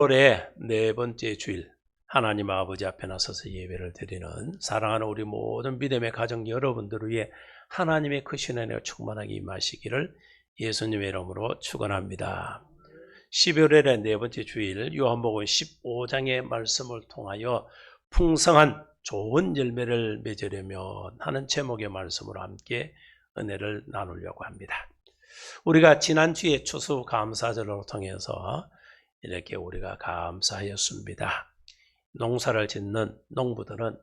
올해 네 번째 주일 하나님 아버지 앞에 나서서 예배를 드리는 사랑하는 우리 모든 믿음의 가정 여러분들을 위해 하나님의 크신 은혜가 충만하게 임하시기를 예수님의 이름으로 축원합니다. 12월의 네 번째 주일 요한복음 15장의 말씀을 통하여 풍성한 좋은 열매를 맺으려면 하는 제목의 말씀으로 함께 은혜를 나누려고 합니다. 우리가 지난주에 추수감사절을 통해서 이렇게 우리가 감사하였습니다. 농사를 짓는 농부들은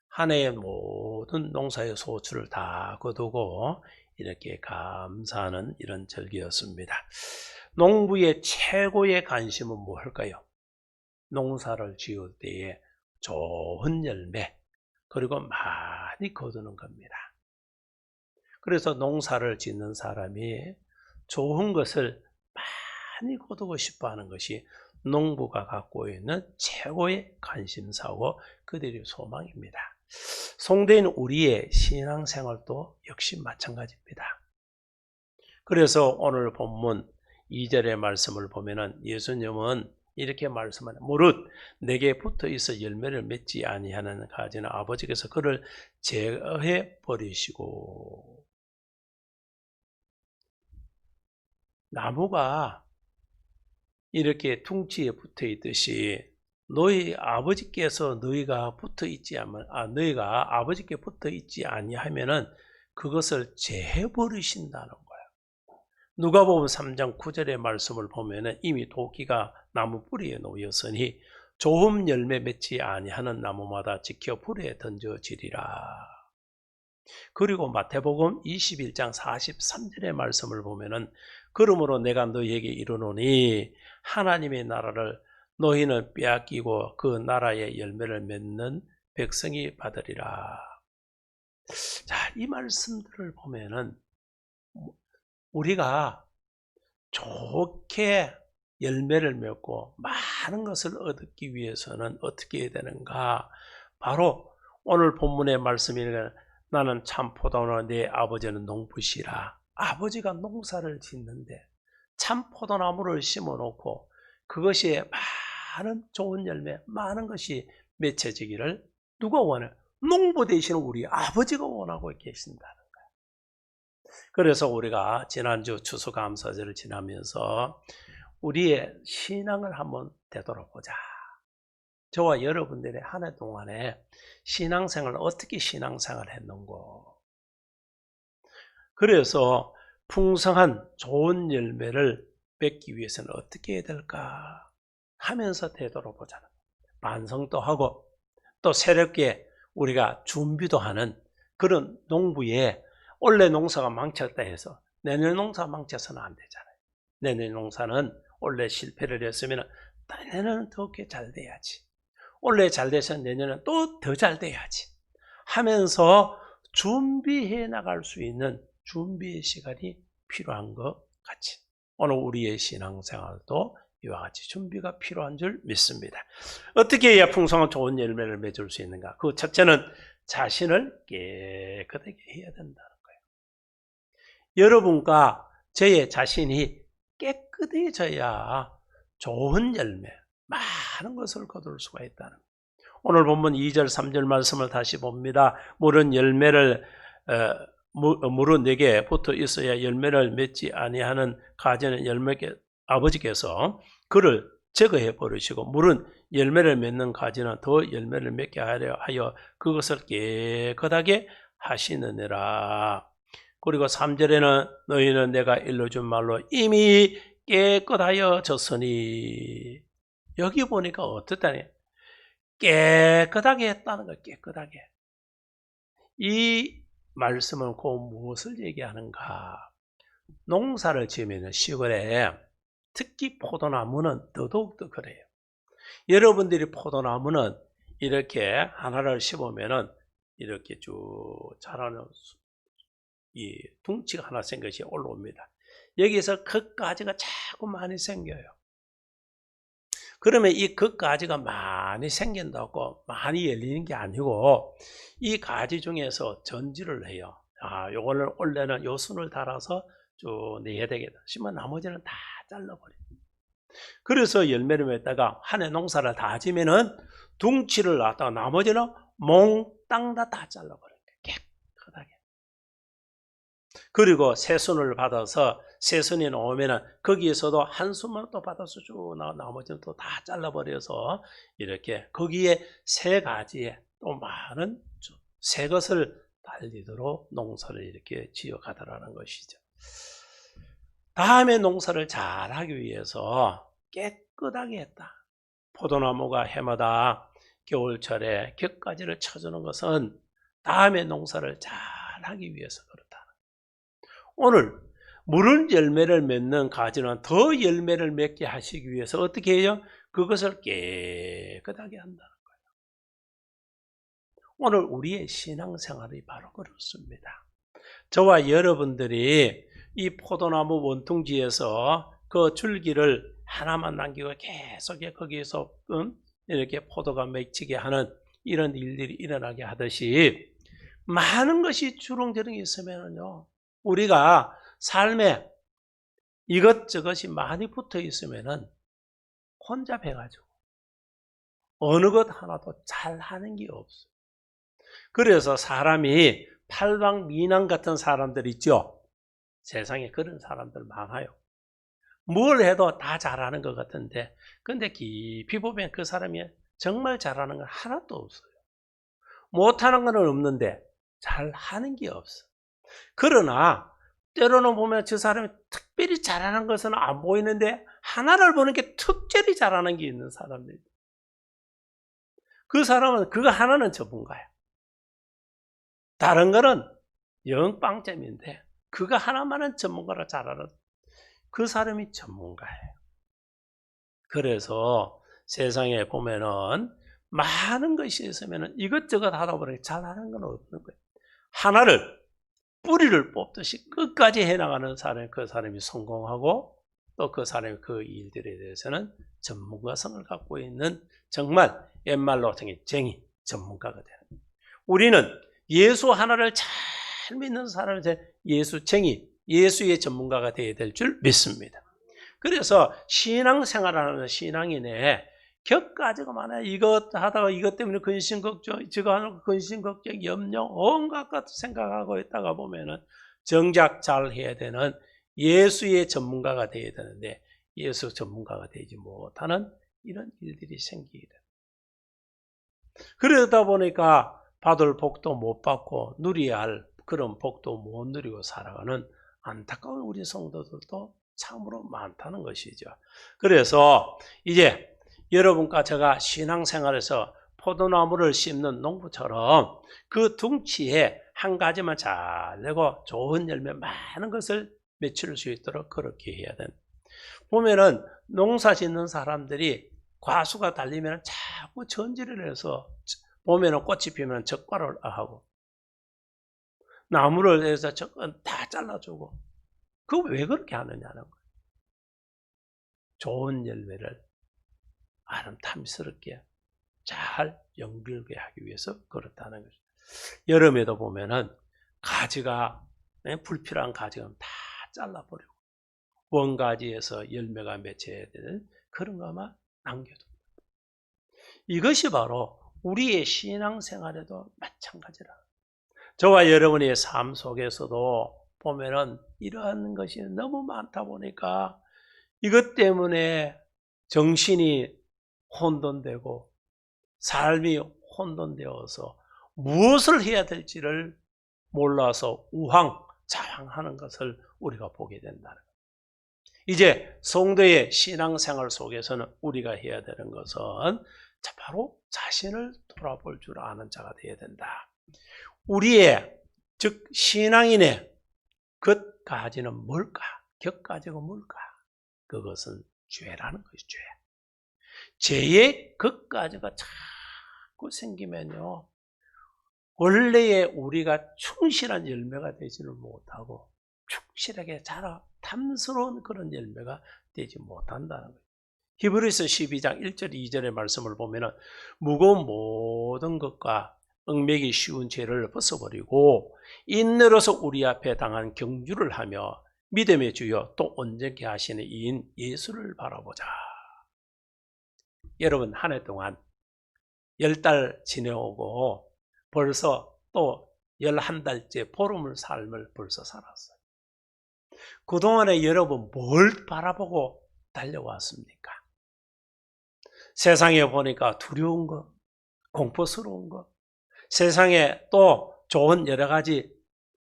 한 해의 모든 농사의 소출을 다 거두고 이렇게 감사하는 이런 절기였습니다. 농부의 최고의 관심은 무엇일까요? 농사를 지을 때에 좋은 열매, 그리고 많이 거두는 겁니다. 그래서 농사를 짓는 사람이 좋은 것을 많이 거두고 싶어 하는 것이 농부가 갖고 있는 최고의 관심사고 그들의 소망입니다. 성도인 우리의 신앙생활도 역시 마찬가지입니다. 그래서 오늘 본문 2절의 말씀을 보면은 예수님은 이렇게 말씀하는 무릇 내게 붙어 있어 열매를 맺지 아니하는 가지는 아버지께서 그를 제어해 버리시고. 나무가 이렇게 둥지에 붙어 있듯이 너희 아버지께서 너희가 붙어 있지 않으면 너희가 아버지께 붙어 있지 아니하면은 그것을 제해 버리신다는 거예요. 누가복음 3장 9절의 말씀을 보면은 이미 도끼가 나무 뿌리에 놓였으니 좋은 열매 맺지 아니하는 나무마다 지켜 불에 던져지리라. 그리고 마태복음 21장 43절의 말씀을 보면은 그러므로 내가 너희에게 이르노니 하나님의 나라를 너희는 빼앗기고 그 나라의 열매를 맺는 백성이 받으리라. 자, 이 말씀들을 보면은 우리가 좋게 열매를 맺고 많은 것을 얻기 위해서는 어떻게 해야 되는가? 바로 오늘 본문의 말씀이니까 나는 참 포도나무 내 아버지는 농부시라. 아버지가 농사를 짓는데 참 포도나무를 심어놓고 그것이 많은 좋은 열매, 많은 것이 맺혀지기를 누가 원해요? 농부 되시는 우리 아버지가 원하고 계신다는 거예요. 그래서 우리가 지난주 추수감사절을 지나면서 우리의 신앙을 한번 되돌아보자. 저와 여러분들의 한 해 동안에 신앙생활을 어떻게 신앙생활을 했는고. 그래서 풍성한 좋은 열매를 맺기 위해서는 어떻게 해야 될까 하면서 되돌아보자는 반성도 하고 또 새롭게 우리가 준비도 하는 그런 농부의 올해 농사가 망쳤다 해서 내년 농사 망쳐서는 안 되잖아요. 내년 농사는 올해 실패를 했으면 내년은 더 잘 돼야지. 올해 잘 돼서 내년은 또 더 잘 돼야지 하면서 준비해 나갈 수 있는 준비의 시간이 필요한 것 같이 오늘 우리의 신앙생활도 이와 같이 준비가 필요한 줄 믿습니다. 어떻게 해야 풍성한 좋은 열매를 맺을 수 있는가? 그 첫째는 자신을 깨끗하게 해야 된다는 거예요. 여러분과 저의 자신이 깨끗해져야 좋은 열매, 많은 것을 거둘 수가 있다는 거예요. 오늘 본문 2절 3절 말씀을 다시 봅니다. 물은 열매를 물은 내게 붙어 있어야 열매를 맺지 아니하는 가지는 아버지께서 그를 제거해 버리시고 물은 열매를 맺는 가지는 더 열매를 맺게 하려 하여 그것을 깨끗하게 하시느니라. 그리고 3절에는 너희는 내가 일러준 말로 이미 깨끗하여졌으니. 여기 보니까 어떻다니? 깨끗하게 했다는 거예요. 깨끗하게. 이 말씀은 곧 무엇을 얘기하는가? 농사를 지으면 시골에 특히 포도나무는 더더욱더 그래요. 여러분들이 포도나무는 이렇게 하나를 심으면은 이렇게 쭉 자라는 이 둥치가 하나 생긴 것이 올라옵니다. 여기서 겉가지가 자꾸 많이 생겨요. 그러면 이 겉가지가 많이 생긴다고 많이 열리는 게 아니고 이 가지 중에서 전지를 해요. 요거를 원래는 요 순을 달아서 쭉 내야 되겠다 싶으면 나머지는 다 잘라버려요. 그래서 열매를 맺다가 한 해 농사를 다 지면은 둥치를 놨다가 나머지는 몽땅 다 잘라버려요. 깨끗하게. 그리고 새순을 받아서 새순이 나오면은 거기에서도 한 순만 또 받아서 쭉 나머지는 또 다 잘라버려서 이렇게 거기에 세 가지의 또 많은 새 것을 달리도록 농사를 이렇게 지어가더라는 것이죠. 다음에 농사를 잘하기 위해서 깨끗하게 했다. 포도나무가 해마다 겨울철에 격가지를 쳐주는 것은 다음에 농사를 잘하기 위해서 그렇다. 오늘 물은 열매를 맺는 가지는 더 열매를 맺게 하시기 위해서 어떻게 해요? 그것을 깨끗하게 한다는 거예요. 오늘 우리의 신앙생활이 바로 그렇습니다. 저와 여러분들이 이 포도나무 원통지에서 그 줄기를 하나만 남기고 계속 거기에서 이렇게 포도가 맺히게 하는 이런 일들이 일어나게 하듯이 많은 것이 주렁주렁 있으면요, 우리가 삶에 이것저것이 많이 붙어 있으면은 혼잡해가지고 어느 것 하나도 잘하는 게 없어요. 그래서 사람이 팔방미남 같은 사람들 있죠. 세상에 그런 사람들 많아요. 뭘 해도 다 잘하는 것 같은데, 근데 깊이 보면 그 사람이 정말 잘하는 건 하나도 없어요. 못하는 건 없는데 잘하는 게 없어. 그러나 때로는 보면 저 사람이 특별히 잘하는 것은 안 보이는데 하나를 보는 게 특별히 잘하는 게 있는 사람들. 그 사람은 그거 하나는 전문가야. 다른 거는 영 빵점인데 그거 하나만은 전문가로 잘하는 그 사람이 전문가예요. 그래서 세상에 보면은 많은 것이 있으면은 이것저것 하다 보니 잘하는 건 없는 거예요. 하나를 뿌리를 뽑듯이 끝까지 해나가는 사람이 그 사람이 성공하고 또 그 사람이 그 일들에 대해서는 전문가성을 갖고 있는 정말 옛말로 쟁이 전문가가 되는 거예요. 우리는 예수 하나를 잘 믿는 사람한테 예수쟁이, 예수의 전문가가 되어야 될 줄 믿습니다. 그래서 신앙생활하는 신앙인의 격가지가 많아요. 이것 하다가 이것 때문에 근심걱정, 저거 하는 근심걱정, 염려, 온갖 것 생각하고 있다가 보면은 정작 잘 해야 되는 예수의 전문가가 되어야 되는데 예수 전문가가 되지 못하는 이런 일들이 생기게 됩니다. 그러다 보니까 받을 복도 못 받고 누려야 할 그런 복도 못 누리고 살아가는 안타까운 우리 성도들도 참으로 많다는 것이죠. 그래서 이제 여러분과 제가 신앙생활에서 포도나무를 심는 농부처럼 그 둥치에 한 가지만 잘 내고 좋은 열매 많은 것을 맺힐 수 있도록 그렇게 해야 된다. 보면은 농사 짓는 사람들이 과수가 달리면 자꾸 전지를 해서 보면은 꽃이 피면 적과를 하고 나무를 해서 다 잘라주고 그거 왜 그렇게 하느냐는 거예요. 좋은 열매를 아름탐스럽게 잘 연결하게 하기 위해서 그렇다는 거죠. 여름에도 보면은 가지가 불필요한 가지가 다 잘라버리고 원가지에서 열매가 맺혀야 되는 그런 것만 남겨둡니다. 이것이 바로 우리의 신앙생활에도 마찬가지라. 저와 여러분의 삶 속에서도 보면은 이러한 것이 너무 많다 보니까 이것 때문에 정신이 혼돈되고 삶이 혼돈되어서 무엇을 해야 될지를 몰라서 우왕좌왕하는 것을 우리가 보게 된다는 거예요. 이제 성도의 신앙생활 속에서는 우리가 해야 되는 것은 바로 자신을 돌아볼 줄 아는 자가 되어야 된다. 우리의 즉 신앙인의 겉가지는 뭘까? 격가지가 뭘까? 그것은 죄라는 것이 죄. 죄의 겉가지가 자꾸 생기면요, 원래의 우리가 충실한 열매가 되지를 못하고 충실하게 자라 탐스러운 그런 열매가 되지 못한다는 거예요. 히브리서 12장 1절 2절의 말씀을 보면은 무거운 모든 것과 얽매기 쉬운 죄를 벗어버리고 인내로서 우리 앞에 당한 경주를 하며 믿음의 주요 또 온전케 하시는 이인 예수를 바라보자. 여러분, 한 해 동안 10달 지내오고 벌써 또 11달째 보름을 삶을 벌써 살았어요. 그동안에 여러분 뭘 바라보고 달려왔습니까? 세상에 보니까 두려운 거, 공포스러운 거, 세상에 또 좋은 여러 가지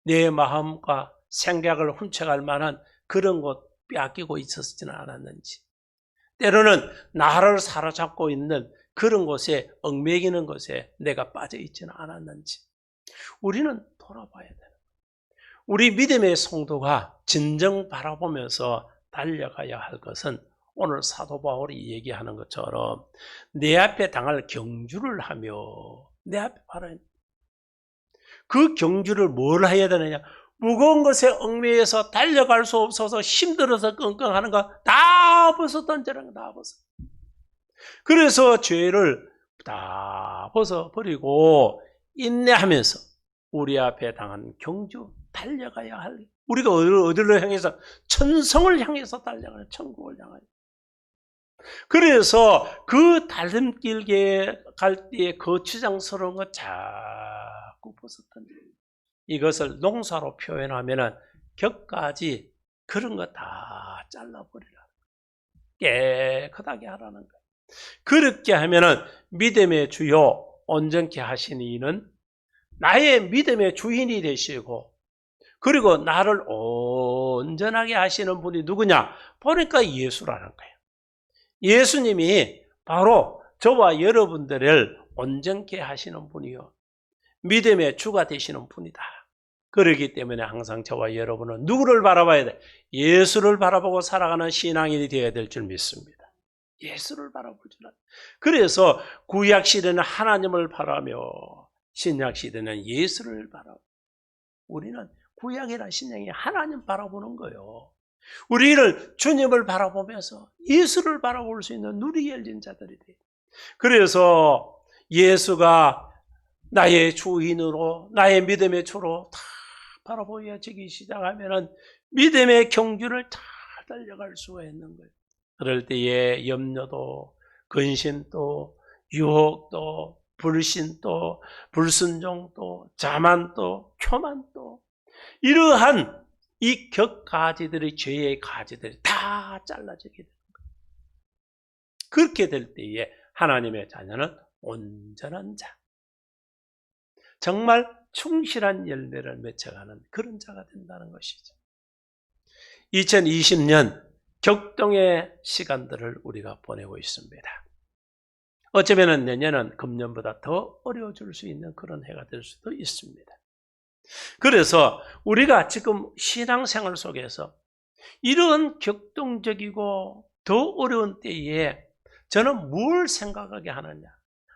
내 마음과 생각을 훔쳐갈 만한 그런 것 빼앗기고 있었지는 않았는지, 때로는 나를 사로잡고 있는 그런 곳에 얽매이는 것에 내가 빠져 있지는 않았는지 우리는 돌아봐야 되는 거예요. 우리 믿음의 성도가 진정 바라보면서 달려가야 할 것은 오늘 사도 바울이 얘기하는 것처럼 내 앞에 당할 경주를 하며 내 앞에 바로 그 경주를 뭘 해야 되느냐? 무거운 것에 얽매여서 달려갈 수 없어서 힘들어서 끙끙하는 거 다 벗어 던지라는 거 다 벗어. 그래서 죄를 다 벗어버리고 인내하면서 우리 앞에 당한 경주 달려가야 할, 우리가 어디를 향해서? 천성을 향해서 달려가는, 천국을 향하여. 그래서 그 달림길에 갈 때의 거추장스러운 거 자꾸 벗었던, 이것을 농사로 표현하면은 격가지 그런 거 다 잘라버리라. 깨끗하게 하라는 거예요. 그렇게 하면은 믿음의 주요 온전케 하시는 이는 나의 믿음의 주인이 되시고, 그리고 나를 온전하게 하시는 분이 누구냐? 보니까 예수라는 거예요. 예수님이 바로 저와 여러분들을 온전케 하시는 분이요, 믿음의 주가 되시는 분이다. 그렇기 때문에 항상 저와 여러분은 누구를 바라봐야 돼? 예수를 바라보고 살아가는 신앙인이 되어야 될 줄 믿습니다. 예수를 바라볼 줄 알아요. 그래서 구약 시대는 하나님을 바라며 신약 시대는 예수를 바라보. 우리는 구약이나 신약이 하나님 바라보는 거예요. 우리를 주님을 바라보면서 예수를 바라볼 수 있는 눈이 열린 자들이 돼요. 그래서 예수가 나의 주인으로, 나의 믿음의 주로 다 바라보여지기 시작하면은 믿음의 경주를 다 달려갈 수가 있는 거예요. 그럴 때에 염려도, 근심도, 유혹도, 불신도, 불순종도, 자만도, 교만도, 이러한 이 격가지들의, 죄의 가지들이 다 잘라지게 되는 거예요. 그렇게 될 때에 하나님의 자녀는 온전한 자, 정말 충실한 열매를 맺어가는 그런 자가 된다는 것이죠. 2020년 격동의 시간들을 우리가 보내고 있습니다. 어쩌면 내년은 금년보다 더 어려워질 수 있는 그런 해가 될 수도 있습니다. 그래서 우리가 지금 신앙생활 속에서 이런 격동적이고 더 어려운 때에 저는 뭘 생각하게 하느냐?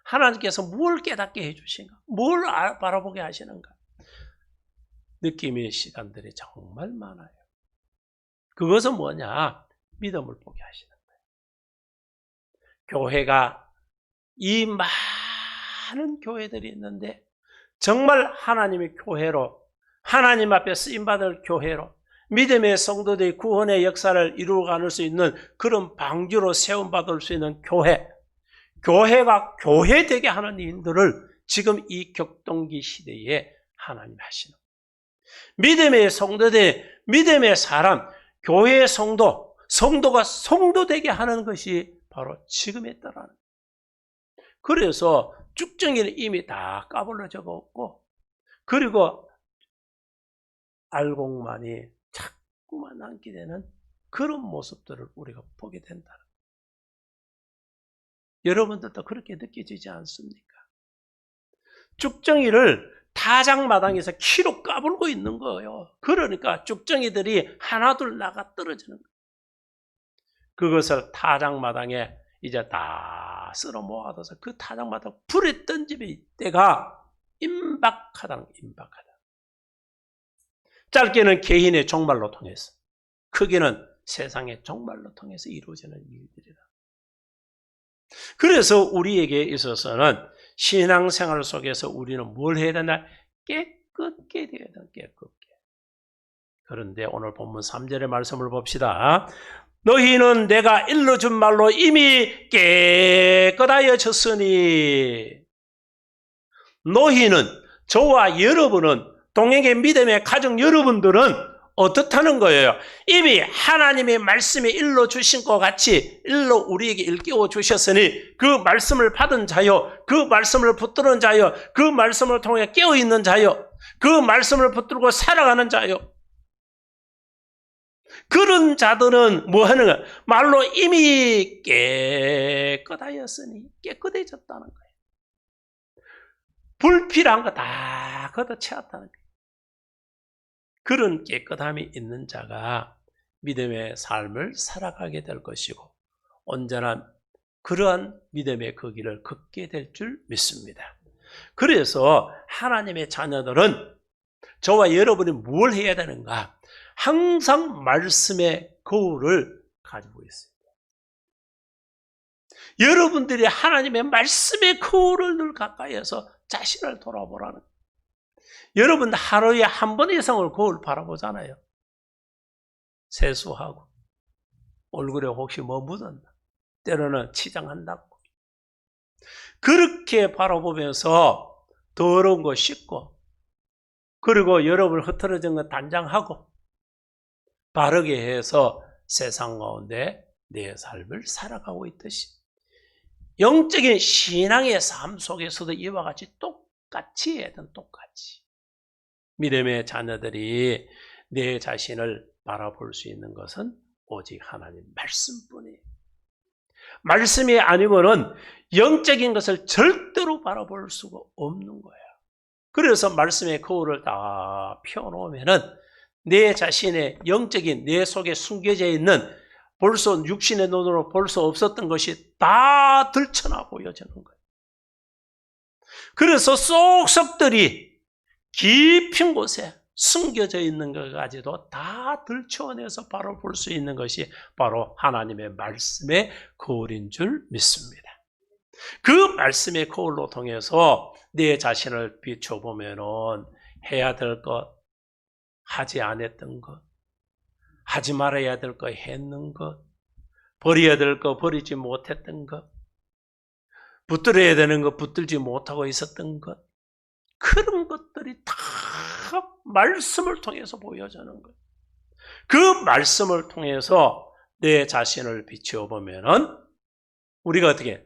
하나님께서 뭘 깨닫게 해주신가? 뭘 바라보게 하시는가? 느낌의 시간들이 정말 많아요. 그것은 뭐냐? 믿음을 보게 하시는 거예요. 교회가 이 많은 교회들이 있는데 정말 하나님의 교회로, 하나님 앞에 쓰임받을 교회로, 믿음의 성도들의 구원의 역사를 이루어갈 수 있는 그런 방주로 세움받을 수 있는 교회, 교회가 교회되게 하는 일들을 지금 이 격동기 시대에 하나님 하시는, 믿음의 성도들, 믿음의 사람, 교회의 성도, 성도가 성도되게 하는 것이 바로 지금에 따라는. 그래서 쭉정이는 이미 다 까불러 적었고, 그리고 알곡만이 자꾸만 남게 되는 그런 모습들을 우리가 보게 된다는 거예요. 여러분들도 그렇게 느껴지지 않습니까? 쭉정이를 타작마당에서 키로 까불고 있는 거예요. 그러니까 쭉정이들이 하나둘 나가 떨어지는 거예요. 그것을 타작마당에 이제 다 쓸어 모아둬서 그 타작마당 불에 던지면 때가 임박하다. 짧게는 개인의 종말로 통해서, 크게는 세상의 종말로 통해서 이루어지는 일들이다. 그래서 우리에게 있어서는 신앙생활 속에서 우리는 뭘 해야 되나? 깨끗게 되어야 된다. 깨끗게. 그런데 오늘 본문 3절의 말씀을 봅시다. 너희는 내가 일러준 말로 이미 깨끗하여졌으니. 너희는, 저와 여러분은, 동행의 믿음의 가족 여러분들은 어떻다는 거예요? 이미 하나님의 말씀에 일러주신 것 같이 우리에게 일깨워 주셨으니 그 말씀을 받은 자요, 그 말씀을 붙드는 자요, 그 말씀을 통해 깨어있는 자요, 그 말씀을 붙들고 살아가는 자요, 그런 자들은 뭐 하는 거야? 말로 이미 깨끗하였으니, 깨끗해졌다는 거예요. 불필요한 거 다 걷어채웠다는 거예요. 그런 깨끗함이 있는 자가 믿음의 삶을 살아가게 될 것이고 온전한 그러한 믿음의 그 길을 걷게 될 줄 믿습니다. 그래서 하나님의 자녀들은 저와 여러분이 뭘 해야 되는가? 항상 말씀의 거울을 가지고 있습니다. 여러분들이 하나님의 말씀의 거울을 늘 가까이에서 자신을 돌아보라는 거예요. 여러분 하루에 한 번 이상을 거울 바라보잖아요. 세수하고 얼굴에 혹시 뭐 묻었나, 때로는 치장한다고. 그렇게 바라보면서 더러운 거 씻고, 그리고 여러분 흐트러진 거 단장하고 바르게 해서 세상 가운데 내 삶을 살아가고 있듯이 영적인 신앙의 삶 속에서도 이와 같이 똑같이 해야 되는, 똑같이 믿음의 자녀들이 내 자신을 바라볼 수 있는 것은 오직 하나님 말씀뿐이에요. 말씀이 아니고는 영적인 것을 절대로 바라볼 수가 없는 거예요. 그래서 말씀의 거울을 다 펴놓으면은 내 자신의 영적인 내 속에 숨겨져 있는 벌써 육신의 눈으로 볼 수 없었던 것이 다 들춰나 보여지는 거예요. 그래서 쏙쏙들이 깊은 곳에 숨겨져 있는 것까지도 다 들춰내서 바로 볼 수 있는 것이 바로 하나님의 말씀의 거울인 줄 믿습니다. 그 말씀의 거울로 통해서 내 자신을 비춰보면은 해야 될 것, 하지 않았던 것, 하지 말아야 될 거 했는 것, 버려야 될 거 버리지 못했던 것, 붙들어야 되는 거 붙들지 못하고 있었던 것, 그런 것들이 다 말씀을 통해서 보여주는 거예요. 그 말씀을 통해서 내 자신을 비춰보면은 우리가 어떻게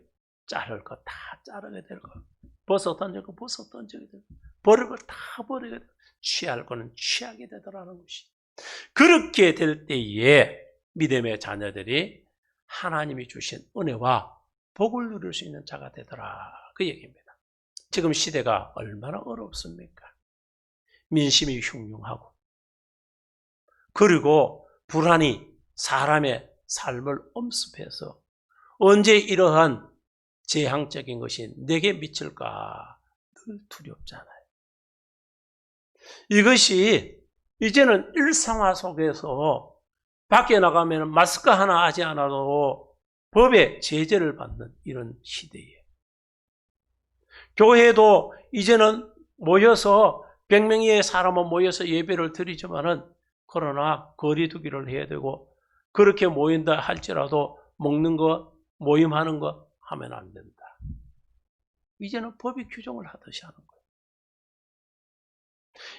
자를 거 다 자르게 될 거, 벗어 던질 거 벗어 던지게 되고, 버릴 거 다 버리게 되고, 취할 거는 취하게 되더라는 것이. 그렇게 될 때에 믿음의 자녀들이 하나님이 주신 은혜와 복을 누릴 수 있는 자가 되더라, 그 얘기입니다. 지금 시대가 얼마나 어렵습니까? 민심이 흉흉하고, 그리고 불안이 사람의 삶을 엄습해서 언제 이러한 재앙적인 것이 내게 미칠까 늘 두렵잖아요. 이것이 이제는 일상화 속에서 밖에 나가면 마스크 하나 하지 않아도 법의 제재를 받는 이런 시대예요. 교회도 이제는 모여서 100명의 사람은 모여서 예배를 드리지만은 그러나 거리두기를 해야 되고, 그렇게 모인다 할지라도 먹는 거, 모임하는 거 하면 안 된다. 이제는 법이 규정을 하듯이 하는 거예요.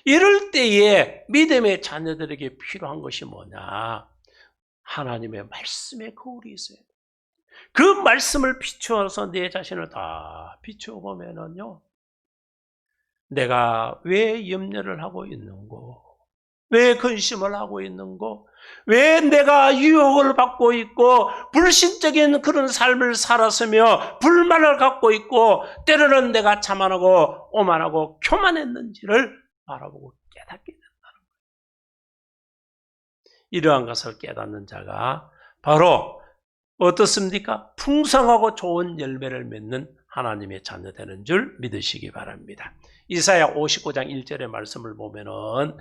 이럴 때에 믿음의 자녀들에게 필요한 것이 뭐냐? 하나님의 말씀의 거울이 있어야 돼요. 그 말씀을 비추어서 내 자신을 다 비추어보면은요, 내가 왜 염려를 하고 있는고, 왜 근심을 하고 있는고, 왜 내가 유혹을 받고 있고 불신적인 그런 삶을 살았으며 불만을 갖고 있고 때로는 내가 자만하고 오만하고 교만했는지를 바라보고 깨닫게 된다는 거예요. 이러한 것을 깨닫는 자가 바로 어떻습니까? 풍성하고 좋은 열매를 맺는 하나님의 자녀 되는 줄 믿으시기 바랍니다. 이사야 59장 1절의 말씀을 보면은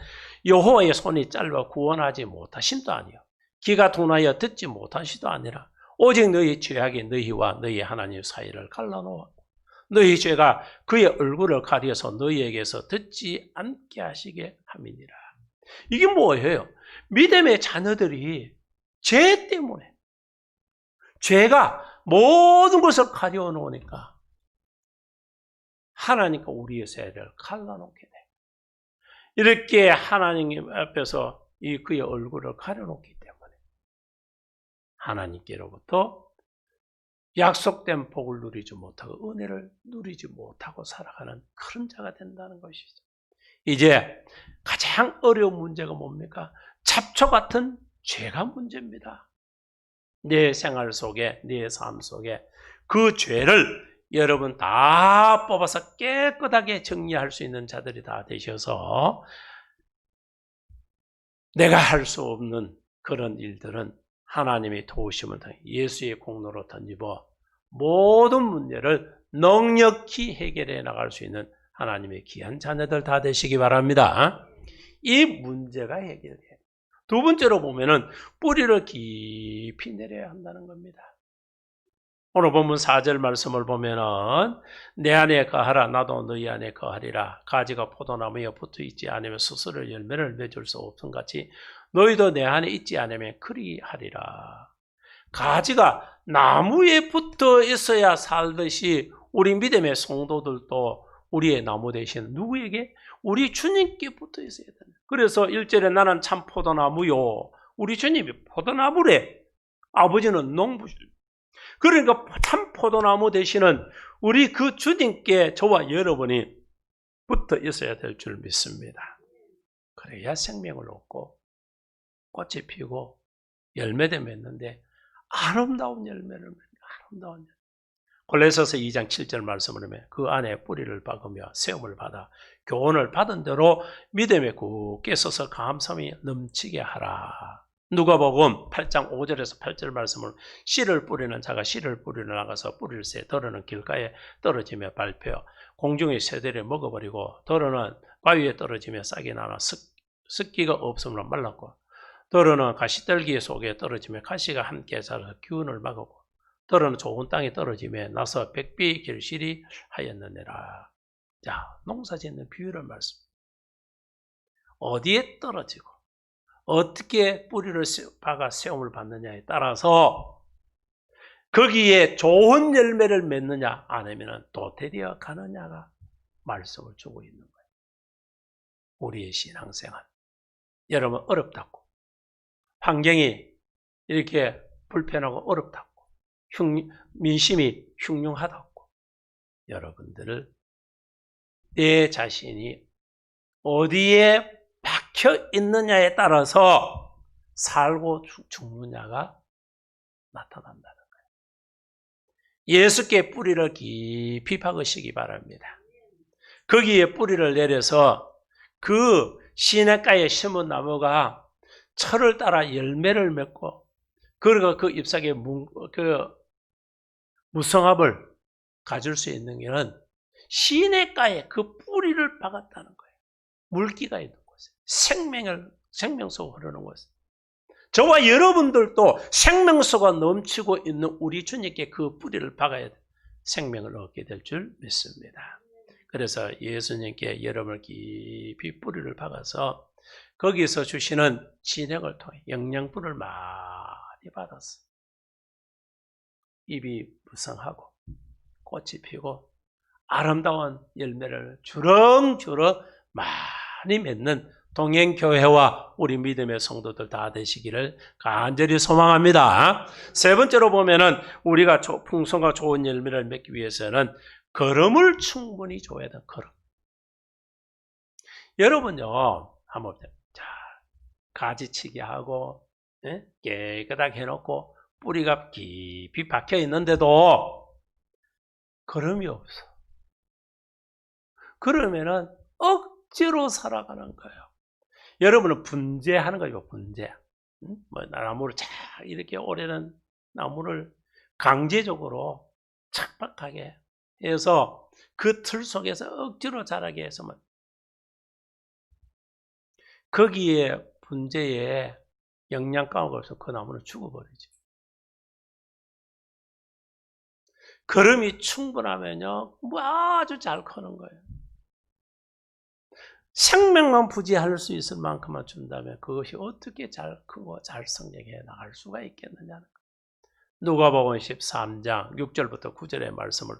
여호와의 손이 짧아 구원하지 못하심도 아니요 귀가 둔하여 듣지 못하시도 아니라 오직 너희 죄악이 너희와 너희 하나님 사이를 갈라놓았고 너희 죄가 그의 얼굴을 가려서 너희에게서 듣지 않게 하시게 함이니라. 이게 뭐예요? 믿음의 자녀들이 죄 때문에, 죄가 모든 것을 가려워 놓으니까 하나님과 우리의 세를 갈라놓게 돼. 이렇게 하나님 앞에서 그의 얼굴을 가려놓기 때문에 하나님께로부터 약속된 복을 누리지 못하고 은혜를 누리지 못하고 살아가는 그런 자가 된다는 것이죠. 이제 가장 어려운 문제가 뭡니까? 잡초 같은 죄가 문제입니다. 내 생활 속에, 내 삶 속에 그 죄를 여러분 다 뽑아서 깨끗하게 정리할 수 있는 자들이 다 되셔서 내가 할 수 없는 그런 일들은 하나님의 도우심을 통해 예수의 공로로 던지고 모든 문제를 넉넉히 해결해 나갈 수 있는 하나님의 귀한 자녀들 다 되시기 바랍니다. 이 문제가 해결돼요. 두 번째로 보면은 뿌리를 깊이 내려야 한다는 겁니다. 오늘 본문 4절 말씀을 보면은 내 안에 거하라 나도 너희 안에 거하리라. 가지가 포도나무에 붙어있지 않으면 스스로 열매를 맺을 수 없음 같이 너희도 내 안에 있지 않으면 그리하리라. 가지가 나무에 붙어 있어야 살듯이 우리 믿음의 성도들도 우리의 나무 대신 누구에게? 우리 주님께 붙어 있어야 된다. 그래서 1절에 나는 참 포도나무요. 우리 주님이 포도나무래. 아버지는 농부시. 그러니까 참 포도나무 되시는 우리 그 주님께 저와 여러분이 붙어 있어야 될 줄 믿습니다. 그래야 생명을 얻고 꽃이 피고 열매도 맺는데 아름다운 열매를 맺는 아름다운 열매. 골로새서 2장 7절 말씀을 하면 그 안에 뿌리를 박으며 세움을 받아 교훈을 받은 대로 믿음에 굳게 서서 감사함이 넘치게 하라. 누가복음 8장 5절에서 8절 말씀을 씨를 뿌리는 자가 씨를 뿌리러 나가서 뿌리를 새 더러는 길가에 떨어지며 밟혀 공중의 새들이 먹어버리고 더러는 바위에 떨어지며 싹이 나나 습기가 없으므로 말랐고 더러는 가시떨기 속에 떨어지며 가시가 함께 자라서 기운을 막고 더러는 좋은 땅에 떨어지며 나서 백비 결실이 하였느니라. 자, 농사 짓는 비유를 말씀. 어디에 떨어지고 어떻게 뿌리를 박아 세움을 받느냐에 따라서 거기에 좋은 열매를 맺느냐 아니면 도태되어 가느냐가 말씀을 주고 있는 거예요. 우리의 신앙생활. 여러분 어렵다고. 환경이 이렇게 불편하고 어렵다고. 민심이 흉흉하다고. 여러분들을 내 자신이 어디에 박혀 있느냐에 따라서 살고 죽느냐가 나타난다는 거예요. 예수께 뿌리를 깊이 박으시기 바랍니다. 거기에 뿌리를 내려서 그 시냇가에 심은 나무가 철을 따라 열매를 맺고 그리고 그 잎사귀에 무성합을 가질 수 있는 것은 시냇가에 그 뿌리를 박았다는 거예요. 물기가 있는 곳에 생명수가 흐르는 곳에 저와 여러분들도 생명수가 넘치고 있는 우리 주님께 그 뿌리를 박아야 생명을 얻게 될 줄 믿습니다. 그래서 예수님께 여러분을 깊이 뿌리를 박아서 거기서 주시는 진액을 통해 영양분을 많이 받았어. 잎이 무성하고 꽃이 피고 아름다운 열매를 주렁주렁 많이 맺는 동행교회와 우리 믿음의 성도들 다 되시기를 간절히 소망합니다. 세 번째로 보면은 우리가 풍성과 좋은 열매를 맺기 위해서는 걸음을 충분히 줘야 돼. 걸음. 여러분요, 한번 자 가지치기 하고 깨끗하게 해놓고 뿌리가 깊이 박혀 있는데도 걸음이 없어. 그러면은 억지로 살아가는 거예요. 여러분은 분재하는 거예요. 분재. 나무를 잘 이렇게 오래는 나무를 강제적으로 착박하게 해서 그 틀 속에서 억지로 자라게 해서만 거기에 분재에 영양가가 없어서 그 나무는 죽어버리죠. 걸음이 충분하면요, 아주 잘 크는 거예요. 생명만 부지할 수 있을 만큼만 준다면 그것이 어떻게 잘 크고 잘 성장해 나갈 수가 있겠느냐는 거예요. 누가복음 13장 6절부터 9절의 말씀을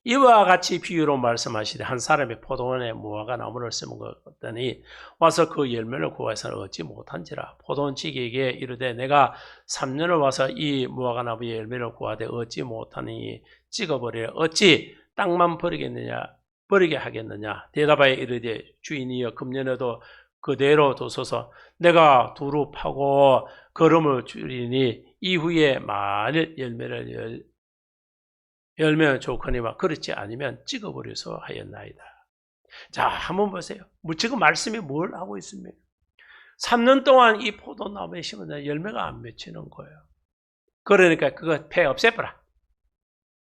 이와 같이 비유로 말씀하시되 한 사람이 포도원에 무화과 나무를 심었더니 와서 그 열매를 구하여서 얻지 못한지라. 포도원지기에게 이르되 내가 3년을 와서 이 무화과 나무의 열매를 구하되 얻지 못하니 찍어버리라. 어찌 땅만 버리게 하겠느냐. 대답하여 이르되 주인이여 금년에도 그대로 두소서. 내가 두루 파고 거름을 줄이니 이후에 만일 열매는 좋거니와 그렇지 않으면 찍어버려서 하였나이다. 자, 한번 보세요. 지금 말씀이 뭘 하고 있습니까? 3년 동안 이 포도나무에 심었는데 열매가 안 맺히는 거예요. 그러니까 그거 폐 없애버라.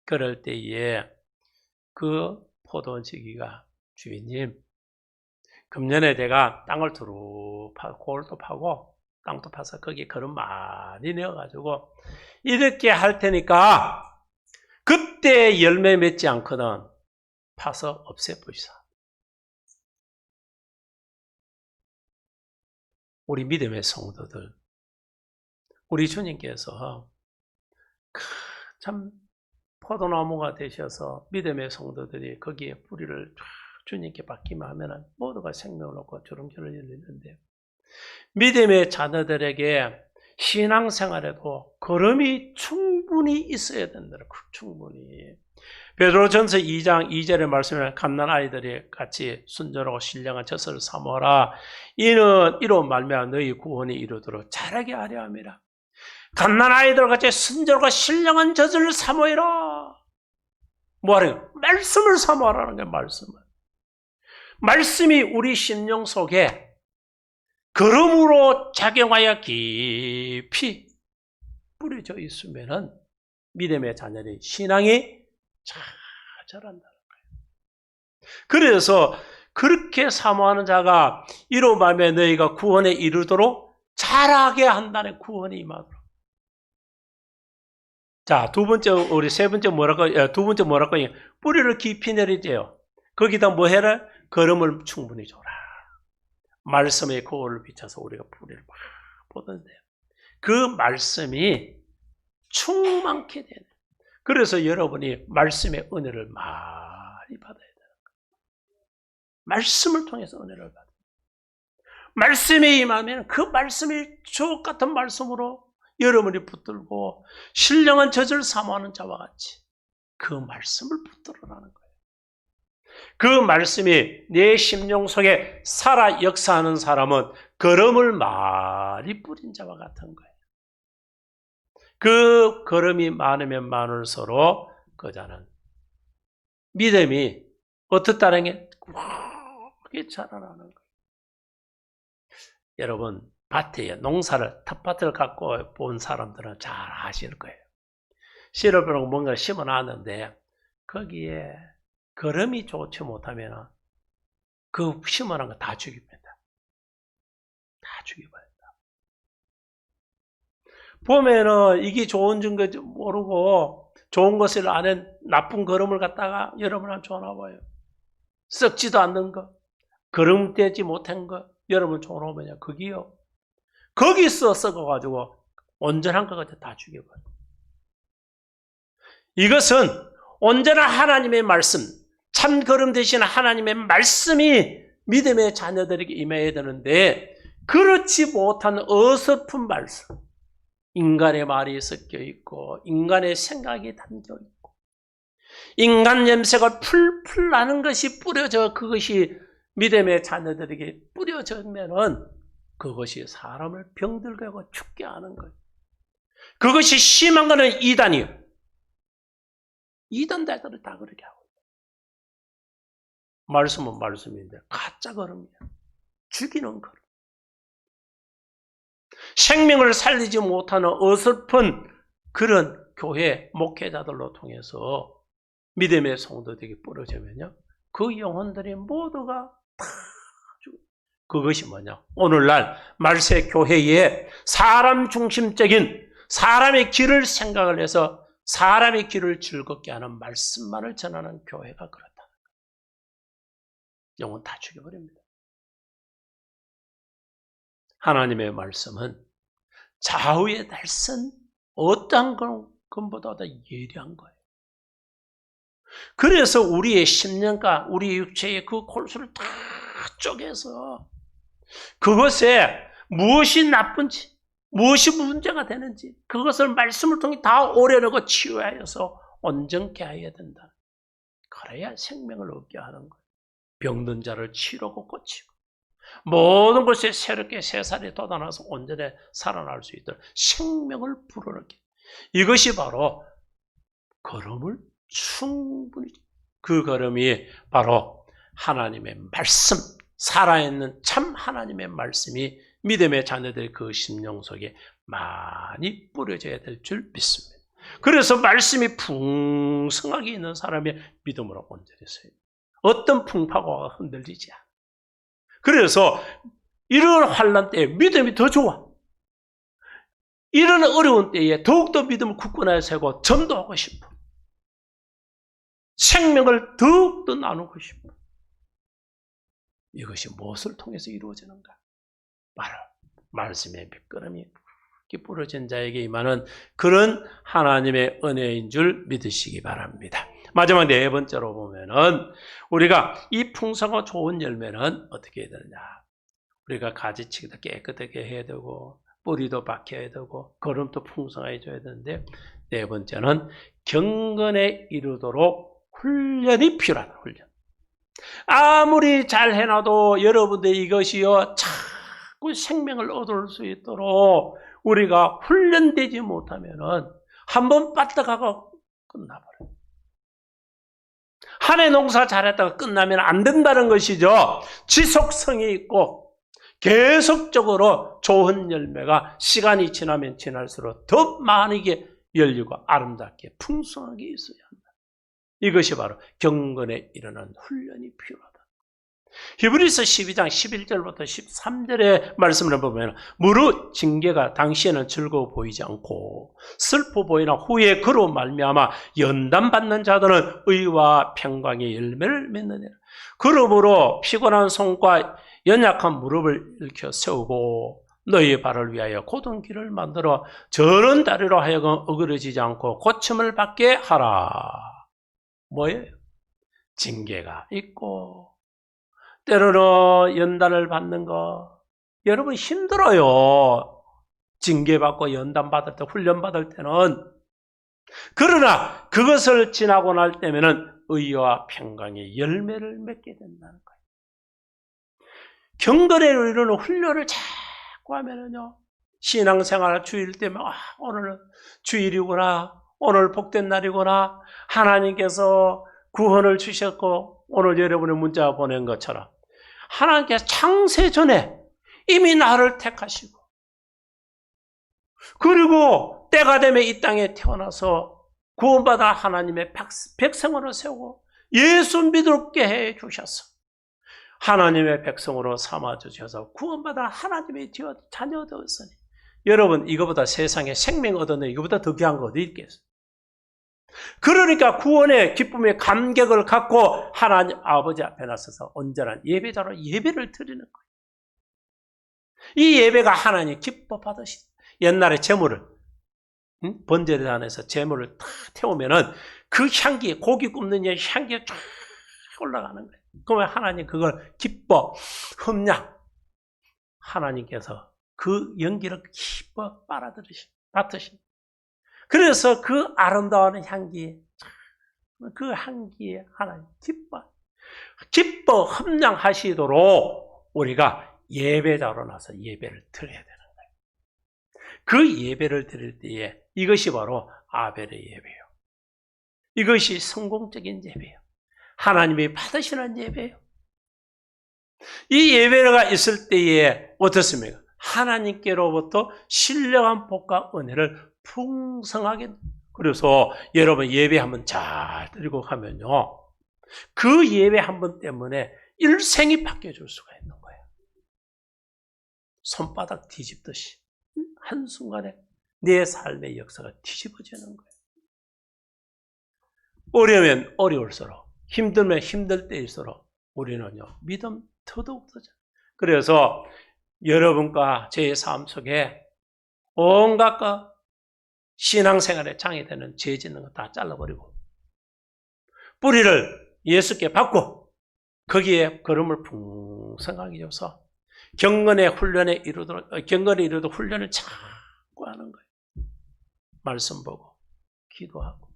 그럴 때에 그 포도원 지기가 주인님, 금년에 내가 땅을 두루 파고 골도 파고 땅도 파서 거기에 거름 많이 내어가지고 이렇게 할 테니까 그때 열매 맺지 않거든 파서 없애버리자. 우리 믿음의 성도들, 우리 주님께서 참 포도나무가 되셔서 믿음의 성도들이 거기에 뿌리를 주님께 받기만 하면 모두가 생명을 얻고 주름길을 열리는데 믿음의 자녀들에게 신앙생활에도 걸음이 충분히 있어야 된다. 충분히. 베드로전서 2장 2절의 말씀에 갓난아이들이 같이 순전하고 신령한 젖을 사모하라. 이로 말미암아 너희 구원이 이루도록 자라게 하려 함이라. 갓난아이들 같이 순전하고 신령한 젖을 사모해라. 뭐하래요? 말씀을 사모하라는 게 말씀을. 말씀이 우리 심령 속에 걸음으로 작용하여 깊이 뿌려져 있으면은 믿음의 자녀의 신앙이 잘 자란다는 거예요. 그래서 그렇게 사모하는 자가 이로 말미암아 너희가 구원에 이르도록 자라게 한다는 구원이 임하도록. 자, 두 번째 두 번째 뭐라고 해요? 뿌리를 깊이 내리세요. 거기다 뭐 해라? 걸음을 충분히 줘라. 말씀의 거울을 비춰서 우리가 뿌리를 막 보던데 그 말씀이 충만케 되는. 그래서 여러분이 말씀의 은혜를 많이 받아야 되는 거예요. 말씀을 통해서 은혜를 받아요. 말씀에 임하면 그 말씀이 주옥 같은 말씀으로 여러분이 붙들고 신령한 젖을 사모하는 자와 같이 그 말씀을 붙들어라는 거예요. 그 말씀이 내 심령 속에 살아 역사하는 사람은 걸음을 많이 뿌린 자와 같은 거예요. 그 걸음이 많으면 많을수록 그 자는 믿음이 어떻다는 게 크게 자라나는 거예요. 여러분 밭에 농사를 텃밭을 갖고 본 사람들은 잘 아실 거예요. 씨를 뭔가 심어놨는데 거기에 걸음이 좋지 못하면 그 심어놓은 거 다 죽입니다. 다 죽여버린다. 보면은 이게 좋은 증거인지 모르고 좋은 것을 아는 나쁜 걸음을 갖다가 여러분한테 줘놔봐요. 썩지도 않는 거, 걸음되지 못한 거 여러분 줘놓으면 거기요. 거기서 썩어가지고 온전한 것 같아 다 죽여버려. 이것은 온전한 하나님의 말씀, 참 걸음 되시는 하나님의 말씀이 믿음의 자녀들에게 임해야 되는데 그렇지 못한 어설픈 말씀, 인간의 말이 섞여 있고 인간의 생각이 담겨 있고 인간 냄새가 풀풀 나는 것이 뿌려져 그것이 믿음의 자녀들에게 뿌려지면은 그것이 사람을 병들게 하고 죽게 하는 거예요. 그것이 심한 거는 이단이에요. 이단들이 다 그렇게 하고 있어요. 말씀은 말씀인데 가짜 걸음이야. 죽이는 걸음. 생명을 살리지 못하는 어설픈 그런 교회 목회자들로 통해서 믿음의 성도들에게 뿌려지면요. 그 영혼들이 모두가 다 죽어요. 그것이 뭐냐? 오늘날 말세 교회에 사람 중심적인 사람의 길을 생각을 해서 사람의 길을 즐겁게 하는 말씀만을 전하는 교회가 그렇다. 영혼 다 죽여버립니다. 하나님의 말씀은 좌우의 달선 어떠한 것보다 예리한 거예요. 그래서 우리의 심령과 우리의 육체의 그 골수를 다 쪼개서 그것에 무엇이 나쁜지, 무엇이 문제가 되는지 그것을 말씀을 통해 다 오려내고 치유하여서 온전케 해야 된다. 그래야 생명을 얻게 하는 거예요. 병든 자를 치료하고 고치고 모든 것이 새롭게 새살이 돋아나서 온전히 살아날 수 있도록 생명을 불어넣게. 이것이 바로 걸음을 충분히, 그 걸음이 바로 하나님의 말씀, 살아있는 참 하나님의 말씀이 믿음의 자녀들의 그 심령 속에 많이 뿌려져야 될 줄 믿습니다. 그래서 말씀이 풍성하게 있는 사람이 믿음으로 온전히 서요. 어떤 풍파가 흔들리지 않아. 그래서 이런 환난 때에 믿음이 더 좋아. 이런 어려운 때에 더욱더 믿음을 굳건하게 세고 전도하고 싶어. 생명을 더욱더 나누고 싶어. 이것이 무엇을 통해서 이루어지는가? 바로 말씀의 밑거름이 부러진 자에게 임하는 그런 하나님의 은혜인 줄 믿으시기 바랍니다. 마지막 네 번째로 보면은 우리가 이 풍성하고 좋은 열매는 어떻게 해야 되느냐? 우리가 가지치기도 깨끗하게 해야 되고 뿌리도 박혀야 되고 걸음도 풍성해져야 되는데, 네 번째는 경건에 이르도록 훈련이 필요하다. 훈련. 아무리 잘 해놔도 여러분들 이것이요 자꾸 생명을 얻을 수 있도록 우리가 훈련되지 못하면은 한번 빠뜨가고 끝나버려요. 한 해 농사 잘했다가 끝나면 안 된다는 것이죠. 지속성이 있고 계속적으로 좋은 열매가 시간이 지나면 지날수록 더 많게 열리고 아름답게 풍성하게 있어야 한다. 이것이 바로 경건에 일어난 훈련이 필요하다. 히브리서 12장 11절부터 13절의 말씀을 보면 무릇 징계가 당시에는 즐거워 보이지 않고 슬퍼 보이나 후에 그로 말미암아 연단받는 자들은 의와 평강의 열매를 맺느니라. 그러므로 피곤한 손과 연약한 무릎을 일으켜 세우고 너희의 발을 위하여 곧은 길을 만들어 저런 다리로 하여금 어그러지지 않고 고침을 받게 하라. 뭐예요? 징계가 있고 때로는 연단을 받는 거 여러분 힘들어요. 징계받고 연단받을 때, 훈련받을 때는. 그러나 그것을 지나고 날 때면은 의와 평강의 열매를 맺게 된다는 거예요. 경건에 이르는 훈련을 자꾸 하면은요, 신앙생활 주일 때면 오늘은 주일이구나, 오늘 복된 날이구나, 하나님께서 구원을 주셨고 오늘 여러분의 문자 보낸 것처럼 하나님께서 창세 전에 이미 나를 택하시고 그리고 때가 되면 이 땅에 태어나서 구원받아 하나님의 백성으로 세우고 예수 믿게 해 주셔서 하나님의 백성으로 삼아주셔서 구원받아 하나님의 자녀 되었으니, 여러분 이거보다 세상에 생명 얻었는 이거보다 더 귀한 거 어디 있겠어요? 그러니까 구원의 기쁨의 감격을 갖고 하나님 아버지 앞에 나서서 온전한 예배자로 예배를 드리는 거예요. 이 예배가 하나님 기뻐 받으시. 옛날에 제물을 번제단에서 제물을 탁 태우면은 그 향기, 고기 굽는 향기가 쫙 올라가는 거예요. 그러면 하나님 그걸 기뻐 흠냥 하나님께서 그 연기를 기뻐 받으신. 그래서 그 아름다운 향기, 그 향기에 하나님 기뻐 흠냥하시도록 우리가 예배자로 나서 예배를 드려야 되는 거예요. 그 예배를 드릴 때에 이것이 바로 아벨의 예배예요. 이것이 성공적인 예배예요. 하나님이 받으시는 예배예요. 이 예배가 있을 때에 어떻습니까? 하나님께로부터 신령한 복과 은혜를 풍성하게. 그래서 여러분 예배 한번 잘 드리고 가면요, 그 예배 한 번 때문에 일생이 바뀌어질 수가 있는 거예요. 손바닥 뒤집듯이 한순간에 내 삶의 역사가 뒤집어지는 거예요. 어려우면 어려울수록, 힘들면 힘들 때일수록 우리는요 믿음 더더욱 더죠. 그래서 여러분과 제 삶 속에 온갖 신앙생활에 장애되는 죄 짓는 거 다 잘라버리고 뿌리를 예수께 받고 거기에 걸음을 풍성하게 줘서 경건의 훈련에 이르도록 훈련을 자꾸 하는 거예요. 말씀 보고 기도하고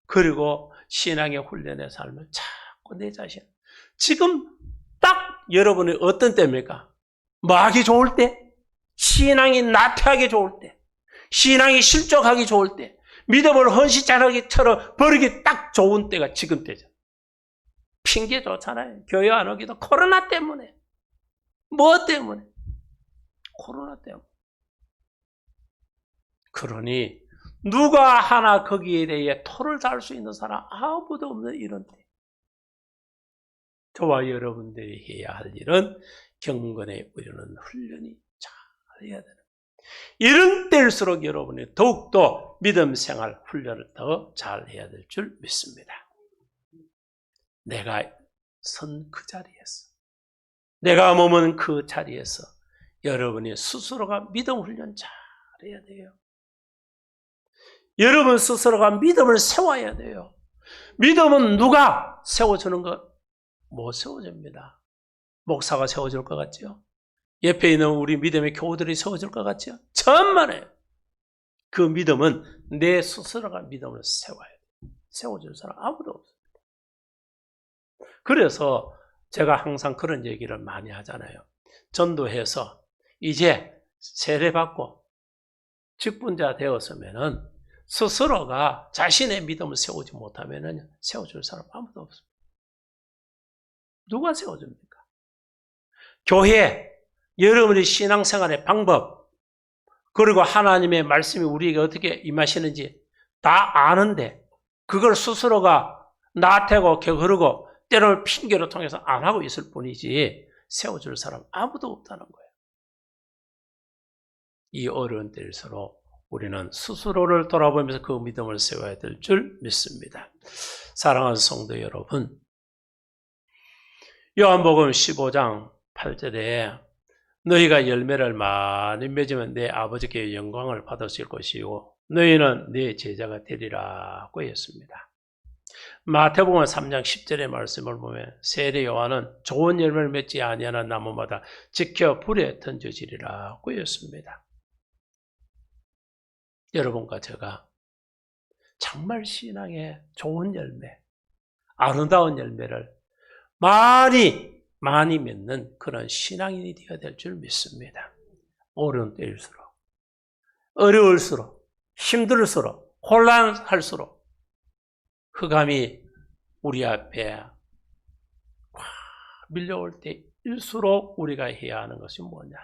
그리고 신앙의 훈련의 삶을 자꾸 내 자신 지금 딱 여러분이 어떤 때입니까? 뭐 하기 좋을 때? 신앙이 나태하기 좋을 때, 신앙이 실족하기 좋을 때, 믿음을 헌신자하게 버리기 딱 좋은 때가 지금 때죠. 핑계 좋잖아요. 교회 안 오기도 코로나 때문에. 뭐 때문에? 코로나 때문에. 그러니 누가 하나 거기에 대해 토를 달 수 있는 사람 아무도 없는 이런 때. 저와 여러분들이 해야 할 일은 경건에 이르는 훈련이 잘 해야 되는. 이런 때일수록 여러분이 더욱더 믿음 생활 훈련을 더 잘 해야 될 줄 믿습니다. 내가 선 그 자리에서, 내가 머문 그 자리에서 여러분이 스스로가 믿음 훈련 잘 해야 돼요. 여러분 스스로가 믿음을 세워야 돼요. 믿음은 누가 세워주는 것? 못 세워줍니다. 목사가 세워줄 것 같죠? 옆에 있는 우리 믿음의 교우들이 세워줄 것 같죠? 천만에 그 믿음은 내 스스로가 믿음을 세워야 돼요. 세워줄 사람 아무도 없습니다. 그래서 제가 항상 그런 얘기를 많이 하잖아요. 전도해서 이제 세례받고 직분자 되었으면은 스스로가 자신의 믿음을 세우지 못하면은 세워줄 사람 아무도 없습니다. 누가 세워줍니까? 교회, 여러분의 신앙생활의 방법, 그리고 하나님의 말씀이 우리에게 어떻게 임하시는지 다 아는데 그걸 스스로가 나태고 게으르고 때로는 핑계로 통해서 안 하고 있을 뿐이지 세워줄 사람 아무도 없다는 거예요. 이 어려운 때일수록 우리는 스스로를 돌아보면서 그 믿음을 세워야 될 줄 믿습니다. 사랑하는 성도 여러분, 요한복음 15장 8절에 너희가 열매를 많이 맺으면 내 아버지께 영광을 받으실 것이요 너희는 내 제자가 되리라고 했습니다. 마태복음 3장 10절의 말씀을 보면 세례 요한은 좋은 열매를 맺지 아니하는 나무마다 지켜 불에 던져지리라고 했습니다. 여러분과 제가 정말 신앙의 좋은 열매, 아름다운 열매를 많이 맺는 그런 신앙인이 되어야 될 줄 믿습니다. 어려운 때일수록, 어려울수록, 힘들수록, 혼란할수록 흑암이 우리 앞에 밀려올 때일수록 우리가 해야 하는 것이 뭐냐?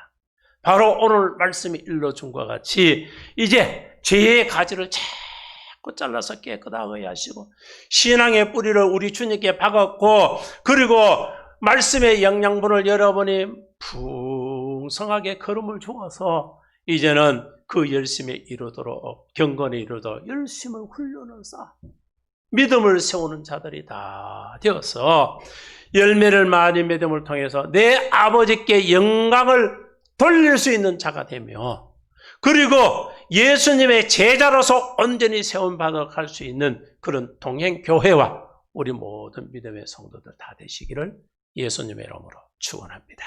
바로 오늘 말씀이 일러준 것과 같이 이제 죄의 가지를 자꾸 잘라서 깨끗하게 하시고 신앙의 뿌리를 우리 주님께 박았고 그리고 말씀의 영양분을 여러분이 풍성하게 걸음을 주어서 이제는 그 열심히 이루도록 경건에 이루도록 열심히 훈련을 쌓아 믿음을 세우는 자들이 다 되어서 열매를 많이 맺음을 통해서 내 아버지께 영광을 돌릴 수 있는 자가 되며 그리고 예수님의 제자로서 온전히 세움받아 갈 수 있는 그런 동행교회와 우리 모든 믿음의 성도들 다 되시기를 예수님의 이름으로 축원합니다.